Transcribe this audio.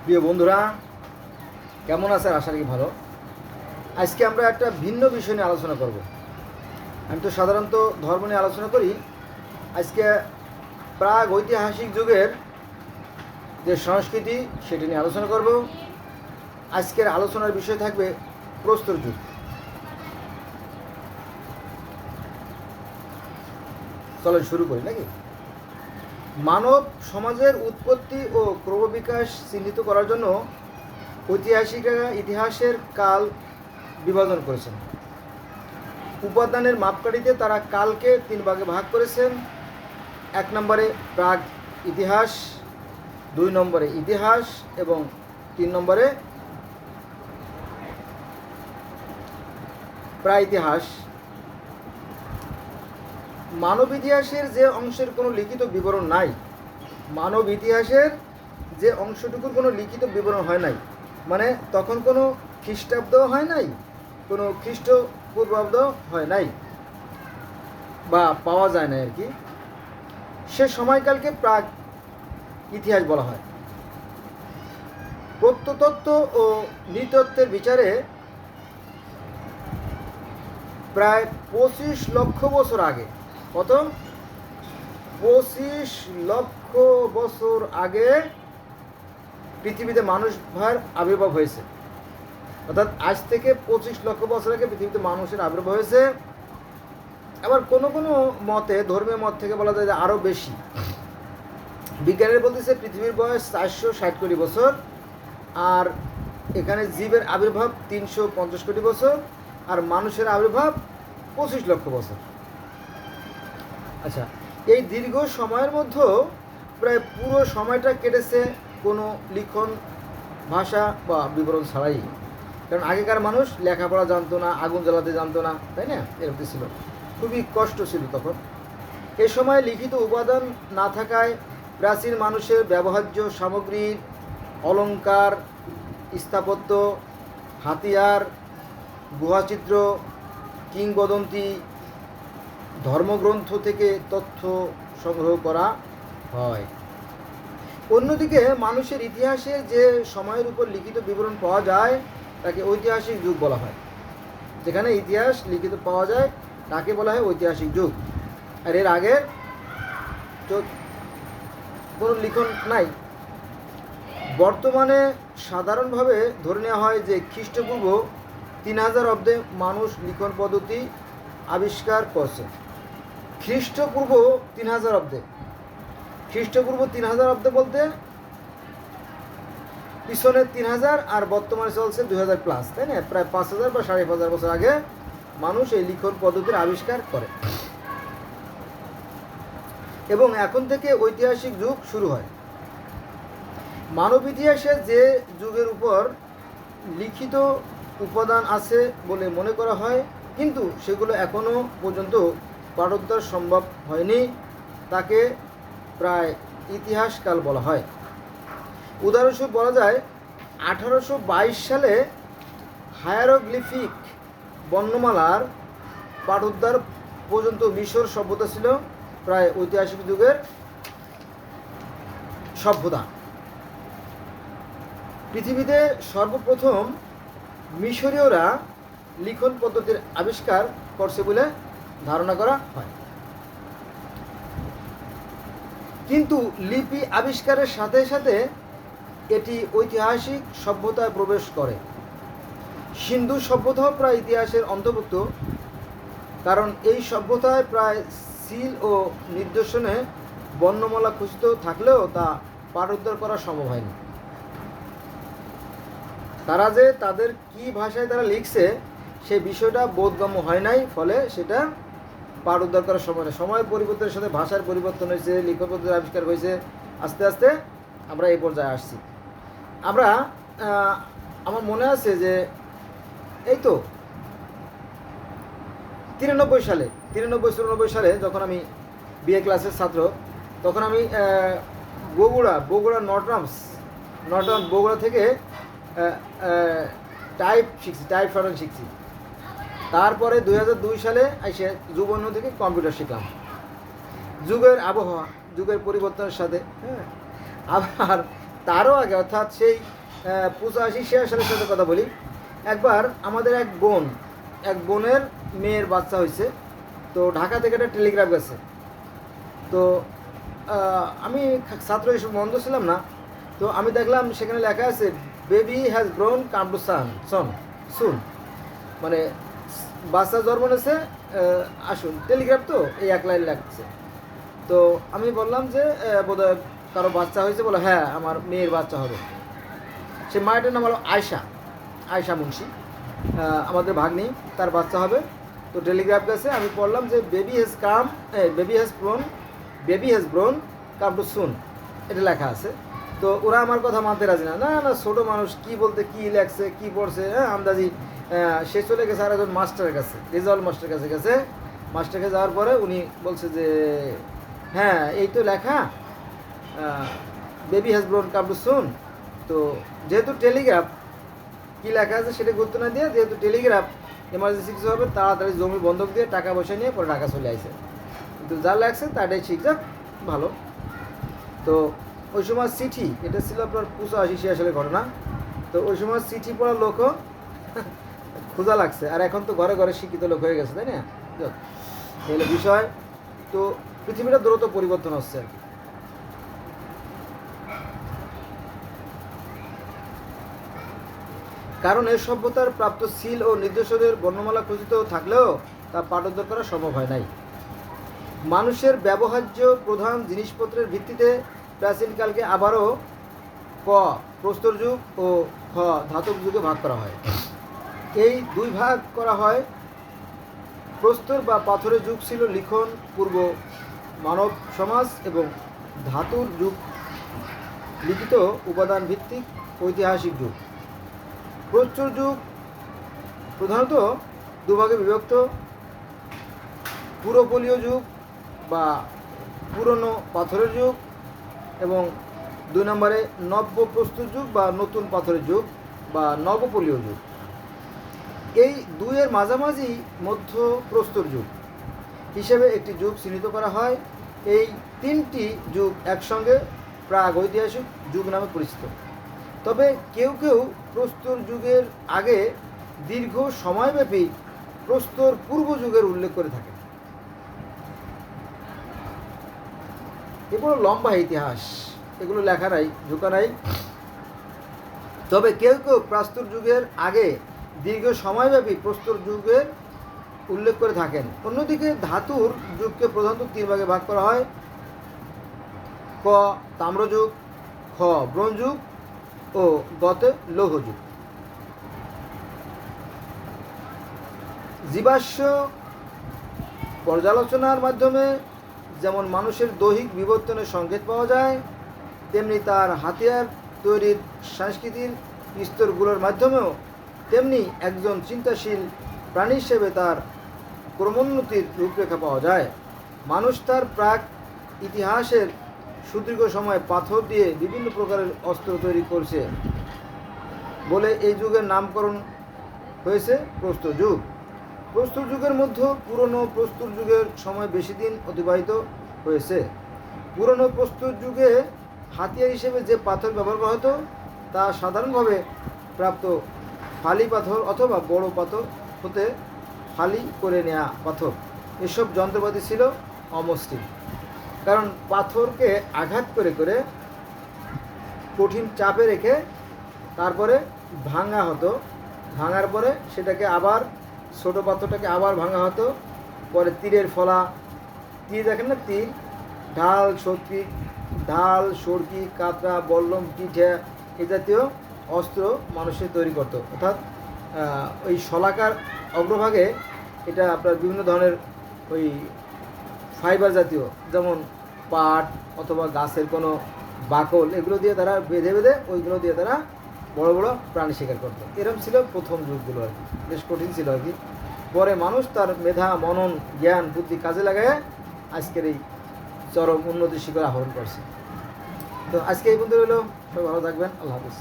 প্রিয় বন্ধুরা, কেমন আছেন? আশা করি ভালো। আজকে আমরা একটা ভিন্ন বিষয় নিয়ে আলোচনা করব। আমি তো সাধারণত ধর্ম নিয়ে আলোচনা করি। আজকে প্রাগ ঐতিহাসিক যুগের যে সংস্কৃতি সেটি নিয়ে আলোচনা করব। আজকের আলোচনার বিষয় থাকবে প্রস্তর যুগ। চলেন শুরু করি নাকি। মানব সমাজের উৎপত্তি ও ক্রমবিকাশ চিহ্নিত করার জন্য ঐতিহাসিকরা ইতিহাসের কাল বিভাজন করেছেন। উপাদানের মাপকাঠিতে তারা কালকে 3 ভাগে ভাগ করেছেন। 1 নম্বরে প্রাগ ইতিহাস, 2 নম্বরে ইতিহাস এবং 3 নম্বরে প্রাগইতিহাস। মানব ইতিহাসের যে অংশের কোনো লিখিত বিবরণ নাই, মানব ইতিহাসের যে অংশটুকুর কোনো লিখিত বিবরণ হয় নাই, মানে তখন কোনো খ্রিস্টাব্দ হয় নাই, কোনো খ্রিস্টপূর্বাব্দ হয় নাই বা পাওয়া যায় না আর কি, সে সময়কালকে প্রাগ ইতিহাস বলা হয়। প্রত্নতত্ত্ব ও নৃতত্ত্বের বিচারে প্রায় 25 লক্ষ বছর আগে, কত? 25 লক্ষ বছর আগে পৃথিবীতে মানুষ ভার আবির্ভাব হয়েছে। অর্থাৎ আজ থেকে 25 লক্ষ বছর আগে পৃথিবীতে মানুষের আবির্ভাব হয়েছে। আবার কোনো কোনো মতে, ধর্মীয় মত থেকে বলা যায় যে আরও বেশি। বিজ্ঞানীরা বলতেছে পৃথিবীর বয়স 460 কোটি বছর, আর এখানে জীবের আবির্ভাব 350 কোটি বছর, আর মানুষের আবির্ভাব 25 লক্ষ বছর। আচ্ছা, এই দীর্ঘ সময়ের মধ্যে প্রায় পুরো সময়টা কেটেছে কোনো লিখন, ভাষা বা বিবরণ ছাড়াই। কারণ আগেকার মানুষ লেখাপড়া জানতো না, আগুন জ্বালাতে জানতো না, তাই না? এরকম ছিল, খুবই কষ্ট ছিল তখন। এ সময় লিখিত উপাদান না থাকায় প্রাচীন মানুষের ব্যবহার্য সামগ্রীর, অলংকার, স্থাপত্য, হাতিয়ার, গুহাচিত্র, কিংবদন্তি, ধর্মগ্রন্থ থেকে তথ্য সংগ্রহ করা হয়। অন্যদিকে মানুষের ইতিহাসের যে সময়ের উপর লিখিত বিবরণ পাওয়া যায় তাকে ঐতিহাসিক যুগ বলা হয়। যেখানে ইতিহাস লিখিত পাওয়া যায় তাকে বলা হয় ঐতিহাসিক যুগ। আর এর আগে তো কোনো লিখন নাই। বর্তমানে সাধারণভাবে ধরে নেওয়া হয় যে খ্রিস্টপূর্ব 3000 অব্দে মানুষ লিখন পদ্ধতি আবিষ্কার করছে। খ্রিস্টপূর্ব 3000 অব্দে, খ্রিস্টপূর্ব 3000 অব্দে বলতে পিছনে 3000 আর বর্তমানে চলছে 2000 প্লাস, তাই না? প্রায় 5000 বা 5500 বছর আগে মানুষ এই লিখন পদ্ধতির আবিষ্কার করে, এবং এখন থেকে ঐতিহাসিক যুগ শুরু হয়। মানব ইতিহাসে যে যুগের উপর লিখিত উপাদান আছে বলে মনে করা হয়, কিন্তু সেগুলো এখনও পর্যন্ত পাঠোদ্ধার সম্ভব হয়নি, তাকে প্রায় ইতিহাসকাল বলা হয়। উদাহরণস্বরূপ বলা যায় 1822 সালে হায়ারোগ্লিফিক বর্ণমালার পাঠোদ্ধার পর্যন্ত মিশর সভ্যতা ছিল প্রায় ঐতিহাসিক যুগের সভ্যতা। পৃথিবীতে সর্বপ্রথম মিশরীয়রা লিখন পদ্ধতির আবিষ্কার করছে বলে ধারণা করা হয়। কিন্তু লিপি আবিষ্কারের সাথে সাথে এটি ঐতিহাসিক সভ্যতায় প্রবেশ করে। সিন্ধু সভ্যতাও প্রায় ইতিহাসের অন্তর্ভুক্ত, কারণ এই সভ্যতায় প্রায় সিল ও নিদর্শনে বর্ণমালা খচিত থাকলেও তা পাঠোদ্ধার করা সম্ভব হয়নি। তারা যে তাদের কি ভাষায় তারা লিখছে সেই বিষয়টা বোধগম্য হয় নাই, ফলে সেটা পাঠোদ্ধার করার সময় না। সময়ের পরিবর্তনের সাথে ভাষার পরিবর্তন হয়েছে, লিখন পদ্ধতির আবিষ্কার হয়েছে, আস্তে আস্তে আমরা এই পর্যায়ে আসছি। আমরা আমার মনে আছে যে এই তো 93-94 সালে যখন আমি বিএ ক্লাসের ছাত্র, তখন আমি বগুড়া নটরাম বগুড়া থেকে টাইপ ফাটান শিখছি। তারপরে 2002 সালে এসে যুবন্য থেকে কম্পিউটার শিখলাম। যুগের আবহাওয়া, যুগের পরিবর্তনের সাথে, হ্যাঁ, আবার তারও আগে অর্থাৎ সেই 85-86 সালের সাথে কথা বলি। একবার আমাদের এক বোনের মেয়ের বাচ্চা হয়েছে, তো ঢাকা থেকে একটা টেলিগ্রাফ গেছে। তো আমি ছাত্র হিসেবে বন্ধ ছিলাম না, তো আমি দেখলাম সেখানে লেখা আছে baby has grown come too soon, মানে বাচ্চা জন্ম নিয়েছে, আসুন। টেলিগ্রাফ তো এই এক লাইন লাগছে। তো আমি বললাম যে বোধহয় কারো বাচ্চা হয়েছে, বলে হ্যাঁ আমার মেয়ের বাচ্চা হবে। সে মায়ের নাম হলো আয়শা মুন্সি, আমাদের ভাগ্নি, তার বাচ্চা হবে। তো টেলিগ্রাফ গেছে, আমি পড়লাম যে baby has grown come too soon, এটা লেখা আছে। তো ওরা আমার কথা মানতে রাজি না, না ছোটো মানুষ কি বলতে কি লেখছে কি পড়ছে, হ্যাঁ আন্দাজি। সে চলে গেছে আর একজন মাস্টারের কাছে, রেজাউল মাস্টারের কাছে গেছে। মাস্টারকে যাওয়ার পরে উনি বলছে যে হ্যাঁ এই তো লেখা baby has grown come too soon. তো যেহেতু টেলিগ্রাফ কী লেখা আছে সেটা গুরুত্ব না দিয়ে, যেহেতু টেলিগ্রাফ এমার্জেন্সি কিছু হবে, তাড়াতাড়ি জমি বন্ধক দিয়ে টাকা পয়সা নিয়ে পরে ঢাকা চলে আসে। কিন্তু যা লাগছে তাটাই ঠিকঠাক ভালো। তো ওই সময় চিঠি, এটা ছিল আপনার 85-86 সালের ঘটনা। তো ওই সময় চিঠি পড়ার লোকও ক্ষুধা লাগছে, আর এখন তো ঘরে ঘরে শিক্ষিত লোক হয়ে গেছে, তাই না? এগুলো বিষয়। তো পৃথিবীটা দ্রুত পরিবর্তন হচ্ছে। কারণ এই সভ্যতার প্রাপ্ত সিল ও নির্দেশনের বর্ণমালা খচিত থাকলেও তা পাঠোদ্ধার করা সম্ভব হয় নাই। মানুষের ব্যবহার্য প্রধান জিনিসপত্রের ভিত্তিতে প্রাচীনকালকে আবারও ক প্রস্তর যুগ ও খ ধাতব যুগে ভাগ করা হয়। এই দুই ভাগ করা হয়। প্রস্তর বা পাথরের যুগ ছিল লিখন পূর্ব মানব সমাজ এবং ধাতুর যুগ লিখিত উপাদান ভিত্তিক ঐতিহাসিক যুগ। প্রস্তর যুগ প্রধানত দুভাগে বিভক্ত: পুরোপলীয় যুগ বা পুরনো পাথরের যুগ এবং 2 নম্বরে নব্য প্রস্তর যুগ বা নতুন পাথরের যুগ বা নবপলীয় যুগ। এই দুইয়ের মাঝামাঝি মধ্য প্রস্তর যুগ হিসেবে একটি যুগ চিহ্নিত করা হয়। এই 3টি যুগ একসঙ্গে প্রাগৈতিহাসিক যুগ নামে পরিচিত। তবে কেউ কেউ প্রস্তর যুগের আগে দীর্ঘ সময়ব্যাপী প্রস্তর পূর্ব যুগের উল্লেখ করে থাকে। এগুলো লম্বা ইতিহাস, এগুলো লেখা নাই, ঝুঁকা নাই। তবে কেউ কেউ প্রস্তর যুগের আগে দীর্ঘ সময়ব্যাপী প্রস্তর যুগের উল্লেখ করে থাকেন। অন্যদিকে ধাতুর যুগকে প্রধানত 3 ভাগে ভাগ করা হয়: ক তাম্রযুগ, খ ব্রোঞ্জ যুগ ও গতে লৌহ যুগ। জীবাশ্ম পর্যালোচনার মাধ্যমে যেমন মানুষের দৈহিক বিবর্তনের সংকেত পাওয়া যায়, তেমনি তার হাতিয়ার তৈরির সাংস্কৃতিক স্তরগুলোর মাধ্যমেও তেমনি একজন চিন্তাশীল প্রাণী হিসেবে তার ক্রমোন্নতির রূপরেখা পাওয়া যায়। মানুষ তার প্রাক ইতিহাসের সুদীর্ঘ সময় পাথর দিয়ে বিভিন্ন প্রকারের অস্ত্র তৈরি করছে বলে এই যুগের নামকরণ হয়েছে প্রস্তর যুগ। প্রস্তর যুগের মধ্যে পুরনো প্রস্তর যুগের সময় বেশি দিন অতিবাহিত হয়েছে। পুরনো প্রস্তর যুগে হাতিয়ার হিসেবে যে পাথর ব্যবহার করা হতো তা সাধারণভাবে প্রাপ্ত ফালি পাথর অথবা বড় পাথর হতে ফালি করে নেওয়া পাথর। এসব যন্ত্রপাতি ছিল অমসৃণ, কারণ পাথরকে আঘাত করে করে কঠিন চাপে রেখে তারপরে ভাঙা হতো। ভাঙার পরে সেটাকে আবার ছোটো পাথরটাকে আবার ভাঙা হতো। পরে তীরের ফলা, তীর দেখেন না, তীর, ঢাল, সরকি, কাতরা, বল্লম, পিঠে এ জাতীয় অস্ত্র মানুষের তৈরি করতো। অর্থাৎ ওই শলাকার অগ্রভাগে এটা আপনার বিভিন্ন ধরনের ওই ফাইবার জাতীয়, যেমন পাট অথবা গাছের কোনো বাকল, এগুলো দিয়ে তারা বেঁধে বেঁধে ওইগুলো দিয়ে তারা বড় বড় প্রাণী শিকার করতো। এরকম ছিল প্রথম যুগগুলো আর কি, বেশ কঠিন ছিল আর কি। পরে মানুষ তার মেধা, মনন, জ্ঞান, বুদ্ধি কাজে লাগায় আজকের এই চরম উন্নতির শিখর আহরণ করছে। তো আজকে এই পর্যন্ত রইল। সবাই ভালো থাকবেন। আল্লাহ হাফিজ।